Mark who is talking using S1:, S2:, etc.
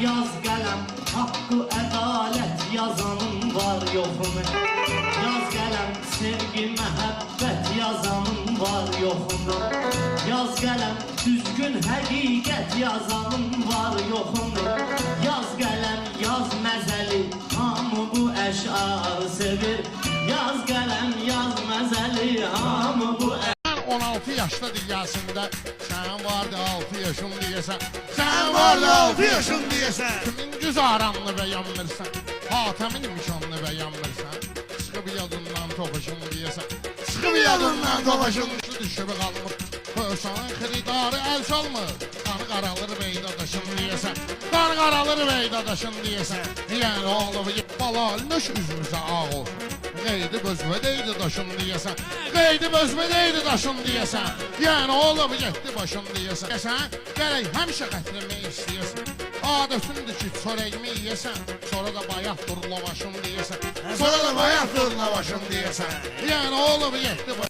S1: yaz qələm, haqqı ədalət yazanın var yoxunu. Yaz qələm, sevgi, məhəbbət yazanın var yoxunu. Yaz qələm, düzgün həqiqət yazanın var yoxunu. Yaz qələm, yaz məzəli, hamı bu əşarı sevir. Yaz qələm, yaz məzəli, hamı bu
S2: 16 yaşlı dünyasında sen vardı 6 yaşın diyesen, sen vardı 6 yaşın diyesen, kimin güzaranını beğenmirsen, Hatemin imkanını beğenmirsen, sıkı bir yadından topaşın diyesen, sıkı bir yadından topaşın düşüp kalmır, Hırsanın xiridarı el çalmır, kanı qaralır beydadaşın diyesen, kanı qaralır beydadaşın diyesen, yani oğlu balalmış üzümüze ağ olsun. Qeydi bözmədəydi daşın deyəsən, qeydi bözmədəydi daşın deyəsən, yəni olub getdi başın deyəsən. Gərək həmişə qətlimi istəyəsən, adətindir ki, çörəyimi yiyəsən, sonra da bayaq dur lavaşın deyəsən, sonra da bayaq dur lavaşın deyəsən, yəni olub getdi başın.